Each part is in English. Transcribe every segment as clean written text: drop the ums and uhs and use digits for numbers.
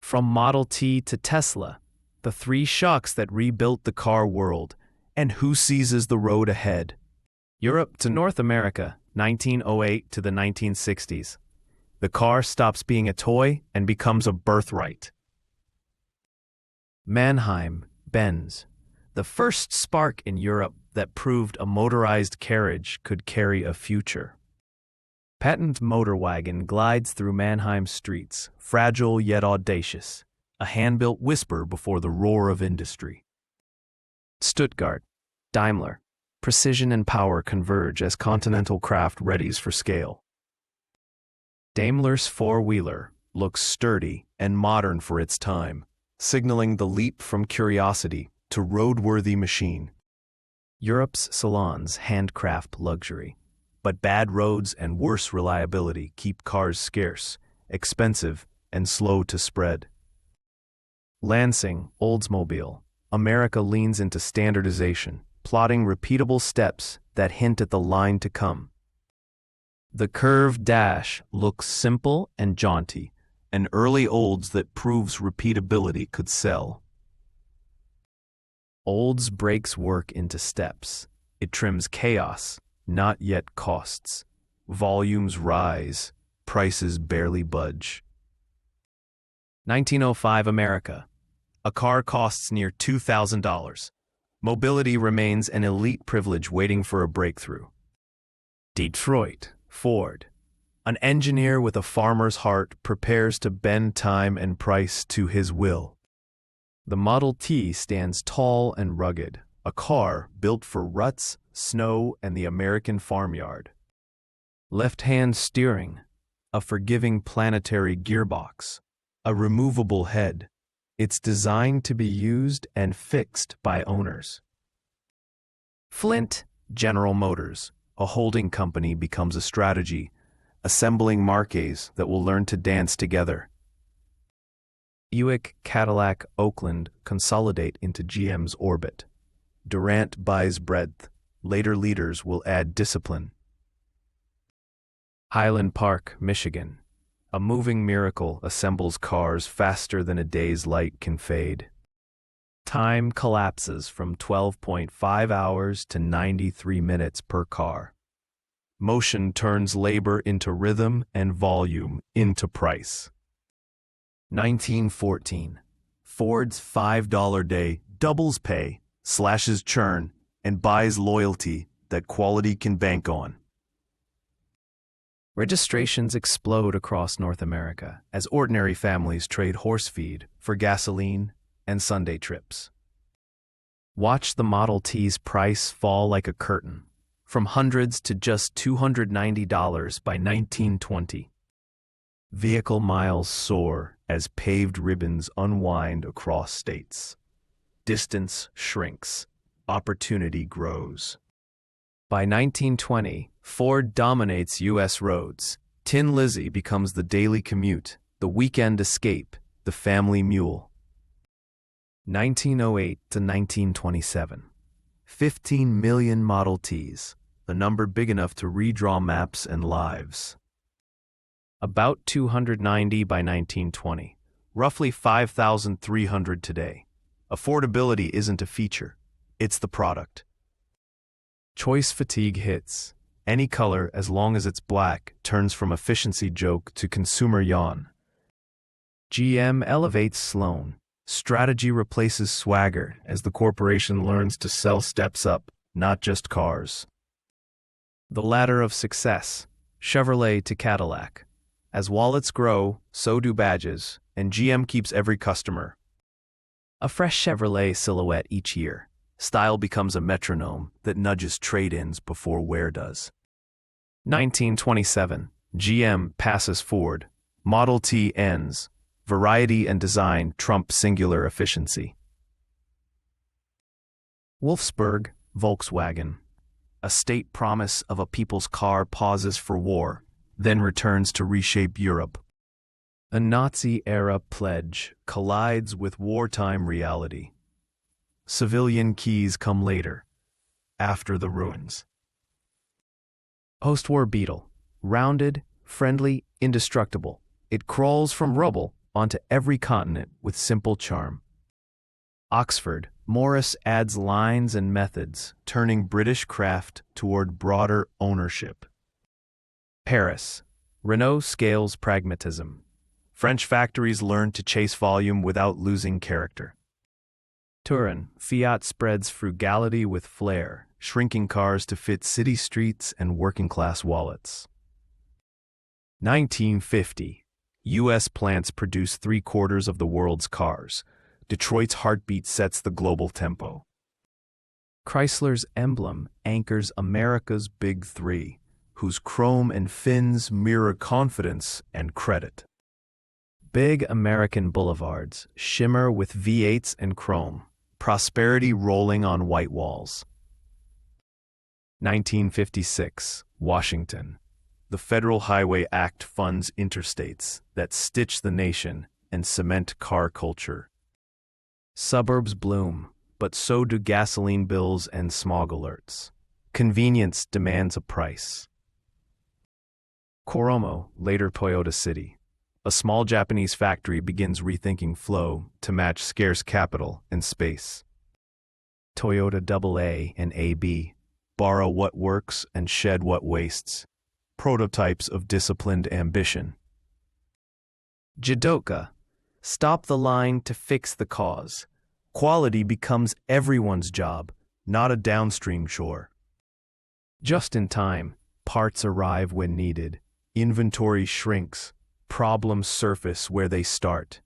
From Model T to Tesla, the three shocks that rebuilt the car world, and who seizes the road ahead. Europe to North America, 1908 to the 1960s. The car stops being a toy and becomes a birthright. Mannheim, Benz, the first spark in Europe that proved a motorized carriage could carry a future. Patent motor wagon glides through Mannheim streets, fragile yet audacious, a hand-built whisper before the roar of industry. Stuttgart, Daimler, precision and power converge as Continental craft readies for scale. Daimler's four-wheeler looks sturdy and modern for its time, signaling the leap from curiosity to roadworthy machine. Europe's salons handcraft luxury, but bad roads and worse reliability keep cars scarce, expensive, and slow to spread. Lansing, Oldsmobile, America leans into standardization, plotting repeatable steps that hint at the line to come. The curved dash looks simple and jaunty, an early Olds that proves repeatability could sell. Olds breaks work into steps. It trims chaos, not yet costs. Volumes rise, prices barely budge. 1905 America. A car costs near $2,000. Mobility remains an elite privilege waiting for a breakthrough. Detroit, Ford. An engineer with a farmer's heart prepares to bend time and price to his will. The Model T stands tall and rugged, a car built for ruts, snow, and the American farmyard. Left-hand steering, a forgiving planetary gearbox, a removable head. It's designed to be used and fixed by owners. Flint, General Motors, a holding company becomes a strategy, assembling marques that will learn to dance together. Buick, Cadillac, Oakland consolidate into GM's orbit. Durant buys breadth. Later leaders will add discipline. Highland Park, Michigan. A moving miracle assembles cars faster than a day's light can fade. Time collapses from 12.5 hours to 93 minutes per car. Motion turns labor into rhythm and volume into price. 1914. Ford's $5 day doubles pay, slashes churn, and buys loyalty that quality can bank on. Registrations explode across North America as ordinary families trade horse feed for gasoline and Sunday trips. Watch the Model T's price fall like a curtain, from hundreds to just $290 by 1920. Vehicle miles soar as paved ribbons unwind across states. Distance shrinks, opportunity grows. By 1920, Ford dominates U.S. roads. Tin Lizzie becomes the daily commute, the weekend escape, the family mule. 1908 to 1927. 15 million Model Ts, a number big enough to redraw maps and lives. About 290 by 1920, roughly 5,300 today. Affordability isn't a feature, it's the product. Choice fatigue hits. Any color, as long as it's black, turns from efficiency joke to consumer yawn. GM elevates Sloan. Strategy replaces swagger as the corporation learns to sell steps up, not just cars. The ladder of success. Chevrolet to Cadillac. As wallets grow, so do badges, and GM keeps every customer. A fresh Chevrolet silhouette each year. Style becomes a metronome that nudges trade-ins before wear does. 1927. GM passes Ford. Model T ends. Variety and design trump singular efficiency. Wolfsburg, Volkswagen. A state promise of a people's car pauses for war, then returns to reshape Europe. A Nazi-era pledge collides with wartime reality. Civilian keys come later, after the ruins. Post-war Beetle. Rounded, friendly, indestructible. It crawls from rubble onto every continent with simple charm. Oxford, Morris adds lines and methods, turning British craft toward broader ownership. Paris, Renault scales pragmatism. French factories learn to chase volume without losing character. Turin, Fiat spreads frugality with flair, shrinking cars to fit city streets and working-class wallets. 1950, U.S. plants produce 3/4 of the world's cars. Detroit's heartbeat sets the global tempo. Chrysler's emblem anchors America's Big Three, whose chrome and fins mirror confidence and credit. Big American boulevards shimmer with V8s and chrome, prosperity rolling on white walls. 1956, Washington. The Federal Highway Act funds interstates that stitch the nation and cement car culture. Suburbs bloom, but so do gasoline bills and smog alerts. Convenience demands a price. Koromo, later Toyota City. A small Japanese factory begins rethinking flow to match scarce capital and space. Toyota AA and AB borrow what works and shed what wastes. Prototypes of disciplined ambition. Jidoka, stop the line to fix the cause. Quality becomes everyone's job, not a downstream chore. Just in time, parts arrive when needed. Inventory shrinks. Problems surface where they start.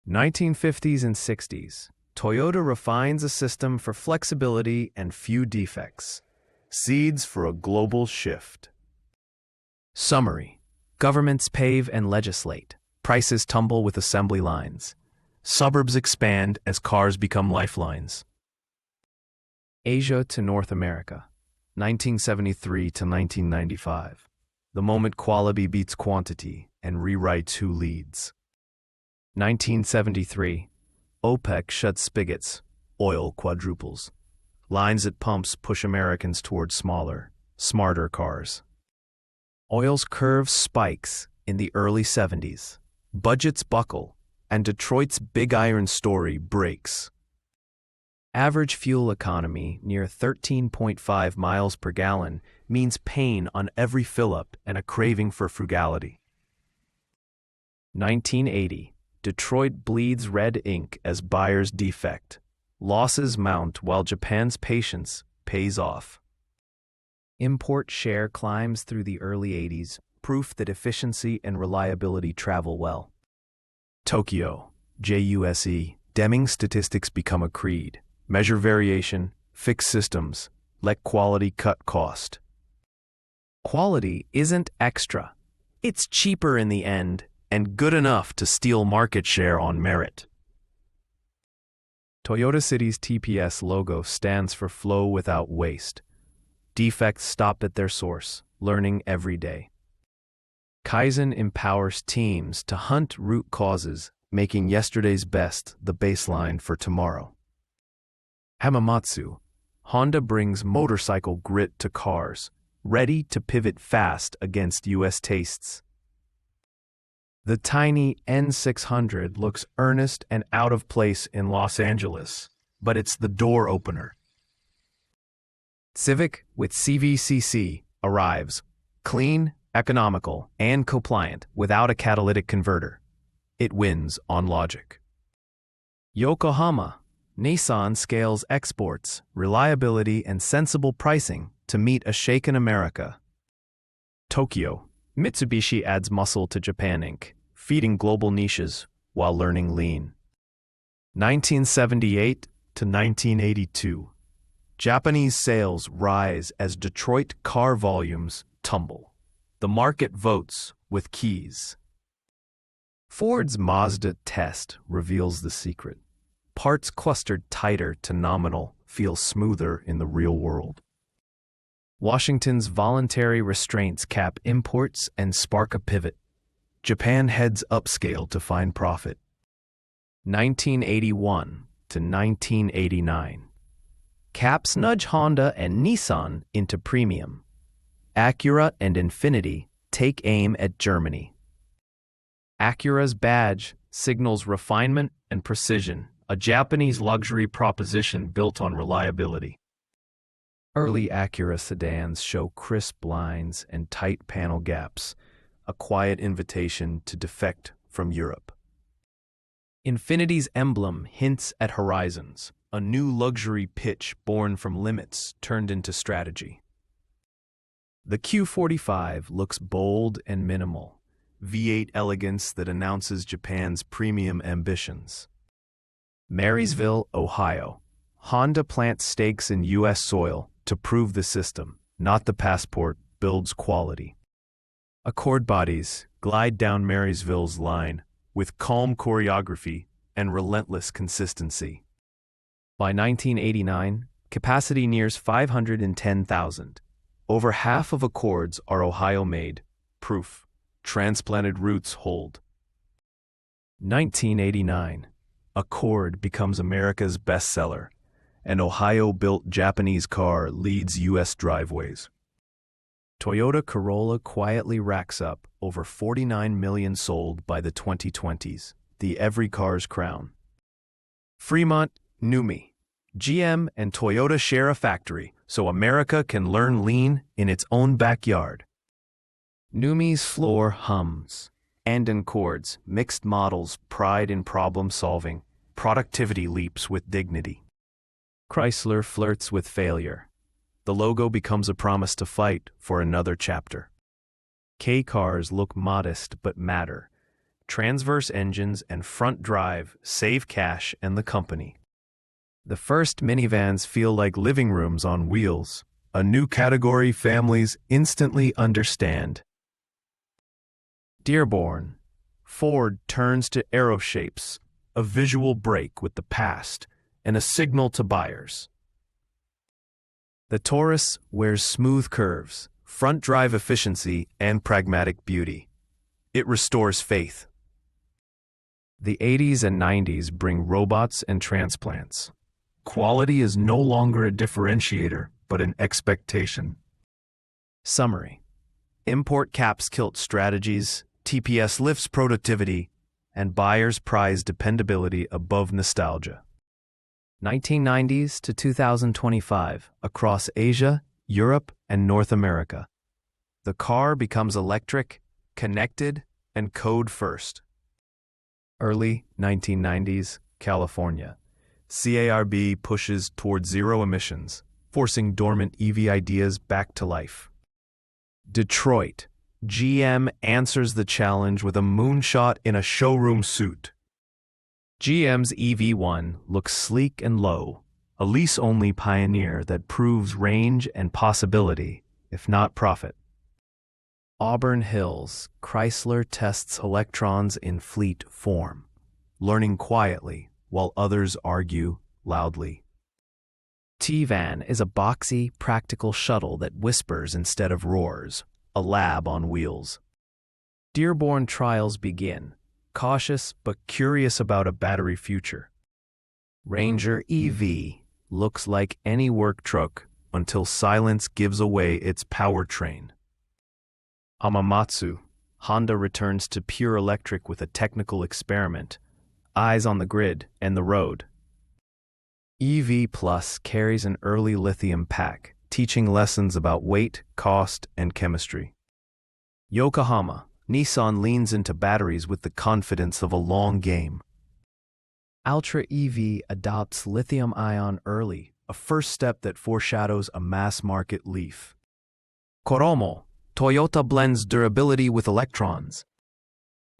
1950s and 60s, Toyota refines a system for flexibility and few defects. Seeds for a global shift. Summary: governments pave and legislate. Prices tumble with assembly lines. Suburbs expand as cars become lifelines. Asia to North America, 1973 to 1995. The moment quality beats quantity and rewrites who leads. 1973. OPEC shuts spigots. Oil quadruples. Lines at pumps push Americans toward smaller, smarter cars. Oil's curve spikes in the early 70s. Budgets buckle, and Detroit's big iron story breaks. Average fuel economy near 13.5 miles per gallon means pain on every fill-up and a craving for frugality. 1980. Detroit bleeds red ink as buyers defect. Losses mount while Japan's patience pays off. Import share climbs through the early 80s, proof that efficiency and reliability travel well. Tokyo, JUSE, Deming statistics become a creed. Measure variation, fix systems, let quality cut cost. Quality isn't extra. It's cheaper in the end and good enough to steal market share on merit. Toyota City's TPS logo stands for flow without waste. Defects stop at their source, learning every day. Kaizen empowers teams to hunt root causes, making yesterday's best the baseline for tomorrow. Hamamatsu, Honda brings motorcycle grit to cars, ready to pivot fast against U.S. tastes. The tiny N600 looks earnest and out of place in Los Angeles, but it's the door opener. Civic with CVCC arrives, clean, economical, and compliant without a catalytic converter. It wins on logic. Yokohama, Nissan scales exports, reliability, and sensible pricing to meet a shaken America. Tokyo, Mitsubishi adds muscle to Japan Inc., feeding global niches while learning lean. 1978 to 1982. Japanese sales rise as Detroit car volumes tumble. The market votes with keys. Ford's Mazda test reveals the secret. Parts clustered tighter to nominal feel smoother in the real world. Washington's voluntary restraints cap imports and spark a pivot. Japan heads upscale to find profit. 1981 to 1989. Caps nudge Honda and Nissan into premium. Acura and Infiniti take aim at Germany. Acura's badge signals refinement and precision, a Japanese luxury proposition built on reliability. Early Acura sedans show crisp lines and tight panel gaps, a quiet invitation to defect from Europe. Infiniti's emblem hints at horizons, a new luxury pitch born from limits turned into strategy. The Q45 looks bold and minimal, V8 elegance that announces Japan's premium ambitions. Marysville, Ohio. Honda plants stakes in U.S. soil to prove the system, not the passport, builds quality. Accord bodies glide down Marysville's line with calm choreography and relentless consistency. By 1989, capacity nears 510,000. Over half of Accords are Ohio-made. Proof: transplanted roots hold. 1989. Accord becomes America's bestseller. An Ohio-built Japanese car leads U.S. driveways. Toyota Corolla quietly racks up over 49 million sold by the 2020s, the every car's crown. Fremont, NUMMI. GM and Toyota share a factory, so America can learn lean in its own backyard. NUMMI's floor hums. And in Accords, mixed models, pride in problem-solving, productivity leaps with dignity. Chrysler flirts with failure. The logo becomes a promise to fight for another chapter. K cars look modest but matter. Transverse engines and front drive save cash and the company. The first minivans feel like living rooms on wheels, a new category families instantly understand. Dearborn. Ford turns to aero shapes, a visual break with the past, and a signal to buyers. The Taurus wears smooth curves, front drive efficiency, and pragmatic beauty. It restores faith. The 80s and 90s bring robots and transplants. Quality is no longer a differentiator, but an expectation. Summary: import caps kilt strategies, TPS lifts productivity, and buyers prize dependability above nostalgia. 1990s to 2025, across Asia, Europe, and North America. The car becomes electric, connected, and code-first. Early 1990s, California. CARB pushes toward zero emissions, forcing dormant EV ideas back to life. Detroit. GM answers the challenge with a moonshot in a showroom suit. GM's EV1 looks sleek and low, a lease-only pioneer that proves range and possibility, if not profit. Auburn Hills. Chrysler tests electrons in fleet form, learning quietly while others argue loudly. T-Van is a boxy, practical shuttle that whispers instead of roars, a lab on wheels. Dearborn trials begin, cautious but curious about a battery future. Ranger EV looks like any work truck until silence gives away its powertrain. Hamamatsu. Honda returns to pure electric with a technical experiment, eyes on the grid and the road. EV Plus carries an early lithium pack, teaching lessons about weight, cost, and chemistry. Yokohama. Nissan leans into batteries with the confidence of a long game. Ultra EV adopts lithium-ion early, a first step that foreshadows a mass-market leaf. Koromo. Toyota blends durability with electrons.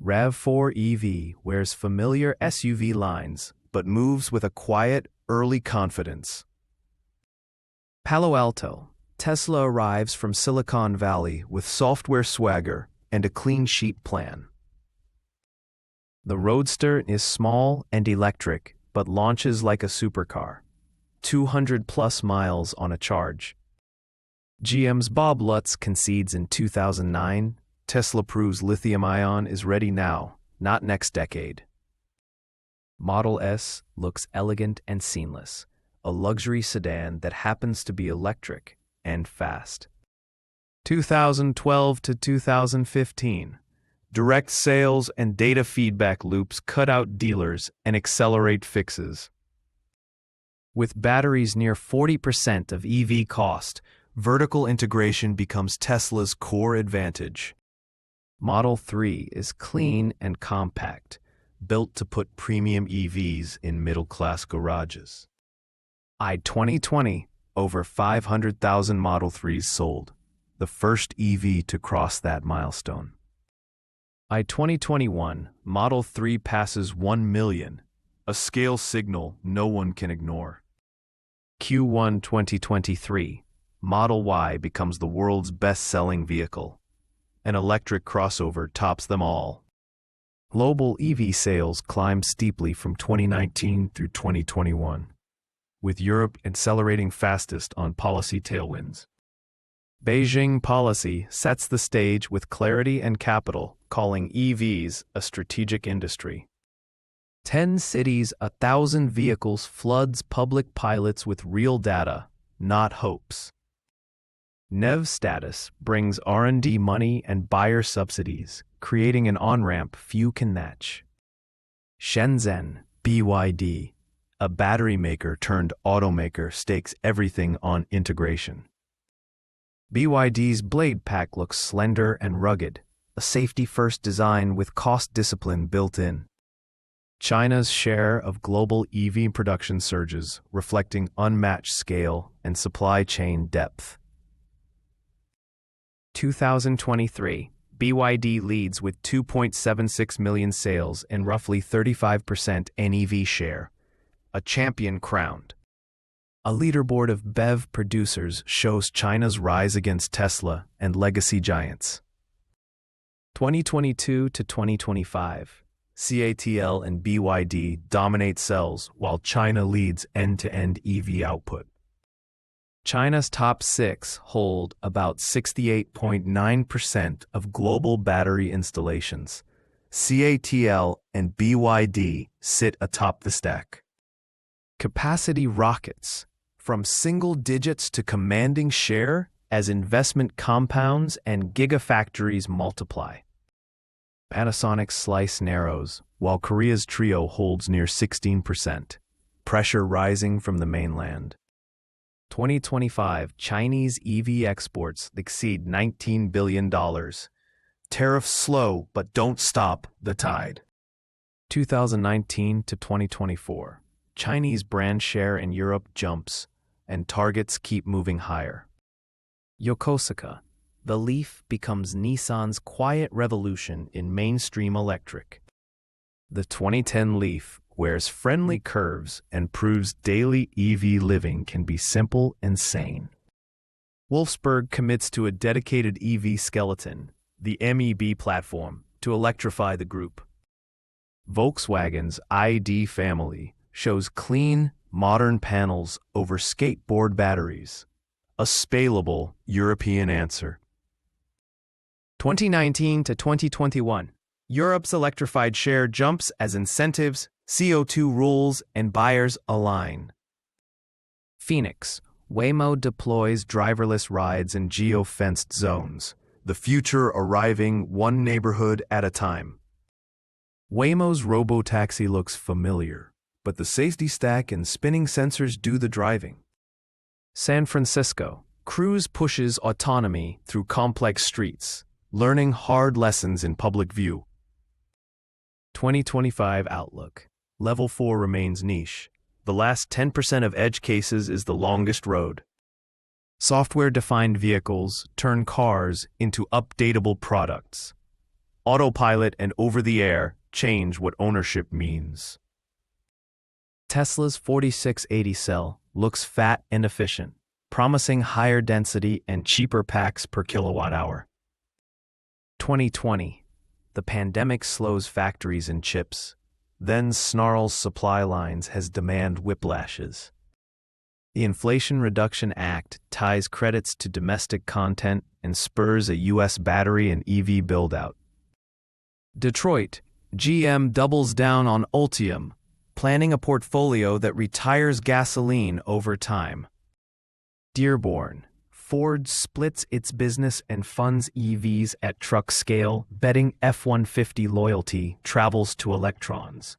RAV4 EV wears familiar SUV lines, but moves with a quiet, early confidence. Palo Alto. Tesla arrives from Silicon Valley with software swagger and a clean sheet plan. The Roadster is small and electric, but launches like a supercar. 200+ miles on a charge. GM's Bob Lutz concedes in 2009, Tesla proves lithium-ion is ready now, not next decade. Model S looks elegant and seamless, a luxury sedan that happens to be electric and fast. 2012 to 2015, Direct sales and data feedback loops cut out dealers and accelerate fixes. With batteries near 40% of EV cost, vertical integration becomes Tesla's core advantage. Model 3 is clean and compact, built to put premium EVs in middle-class garages. In 2020, over 500,000 Model 3s sold, the first EV to cross that milestone. In 2021, Model 3 passes 1 million, a scale signal no one can ignore. Q1 2023, Model Y becomes the world's best-selling vehicle. An electric crossover tops them all. Global EV sales climbed steeply from 2019 through 2021, with Europe accelerating fastest on policy tailwinds. Beijing policy sets the stage with clarity and capital, calling EVs a strategic industry. 10 cities, 1,000 vehicles floods public pilots with real data, not hopes. NEV status brings R&D money and buyer subsidies, creating an on-ramp few can match. Shenzhen, BYD, a battery maker turned automaker, stakes everything on integration. BYD's blade pack looks slender and rugged, a safety-first design with cost discipline built in. China's share of global EV production surges, reflecting unmatched scale and supply chain depth. 2023, BYD leads with 2.76 million sales and roughly 35% NEV share, a champion crowned. A leaderboard of BEV producers shows China's rise against Tesla and legacy giants. 2022 to 2025, CATL and BYD dominate sales while China leads end-to-end EV output. China's top 6 hold about 68.9% of global battery installations. CATL and BYD sit atop the stack. Capacity rockets from single digits to commanding share as investment compounds and gigafactories multiply. Panasonic's slice narrows, while Korea's Trio holds near 16%, pressure rising from the mainland. 2025 Chinese EV exports exceed $19 billion. Tariffs slow but don't stop the tide. 2019 to 2024, Chinese brand share in Europe jumps, and targets keep moving higher. Yokosuka, the Leaf becomes Nissan's quiet revolution in mainstream electric. The 2010 Leaf wears friendly curves and proves daily EV living can be simple and sane. Wolfsburg commits to a dedicated EV skeleton, the MEB platform, to electrify the group. Volkswagen's ID family shows clean, modern panels over skateboard batteries, a scalable European answer. 2019 to 2021, Europe's electrified share jumps as incentives, CO2 rules, and buyers align. Phoenix, Waymo deploys driverless rides in geo-fenced zones, the future arriving one neighborhood at a time. Waymo's robotaxi looks familiar, but the safety stack and spinning sensors do the driving. San Francisco, Cruise pushes autonomy through complex streets, learning hard lessons in public view. 2025 Outlook. Level 4 remains niche. The last 10% of edge cases is the longest road. Software-defined vehicles turn cars into updatable products. Autopilot and over-the-air change what ownership means. Tesla's 4680 cell looks fat and efficient, promising higher density and cheaper packs per kilowatt-hour. 2020. The pandemic slows factories and chips, then snarls supply lines as demand whiplashes. The Inflation Reduction Act ties credits to domestic content and spurs a U.S. battery and EV build-out. Detroit, GM doubles down on Ultium, planning a portfolio that retires gasoline over time. Dearborn, Ford splits its business and funds EVs at truck scale, betting F-150 loyalty travels to electrons.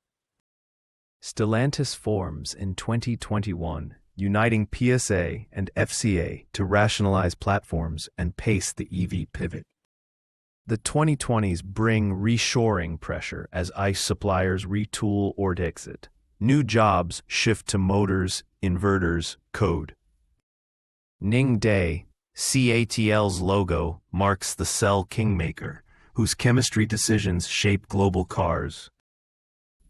Stellantis forms in 2021, uniting PSA and FCA to rationalize platforms and pace the EV pivot. The 2020s bring reshoring pressure as ICE suppliers retool or exit. New jobs shift to motors, inverters, code. Ning Day, CATL's logo, marks the cell kingmaker, whose chemistry decisions shape global cars.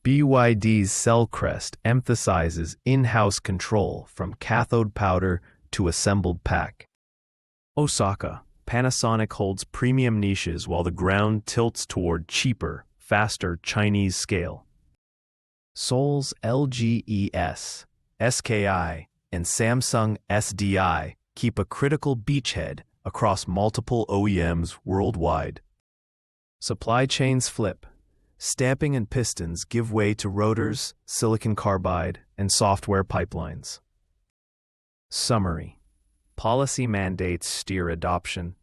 BYD's cell crest emphasizes in-house control from cathode powder to assembled pack. Osaka, Panasonic holds premium niches while the ground tilts toward cheaper, faster Chinese scale. Seoul's LGES, SKI, and Samsung SDI keep a critical beachhead across multiple OEMs worldwide. Supply chains flip. Stamping and pistons give way to rotors, silicon carbide, and software pipelines. Summary: policy mandates steer adoption.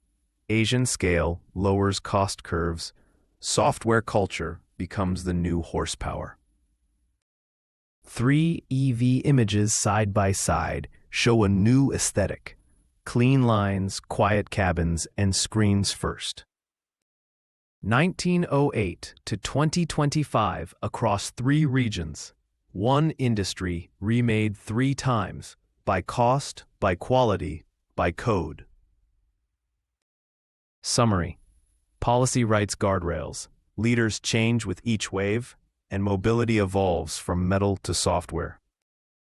Asian scale lowers cost curves. Software culture becomes the new horsepower. 3 EV images side by side show a new aesthetic: clean lines, quiet cabins, and screens first. 1908 to 2025 across 3 regions. One industry remade 3 times, by cost, by quality, by code. Summary: policy writes guardrails, leaders change with each wave, and mobility evolves from metal to software.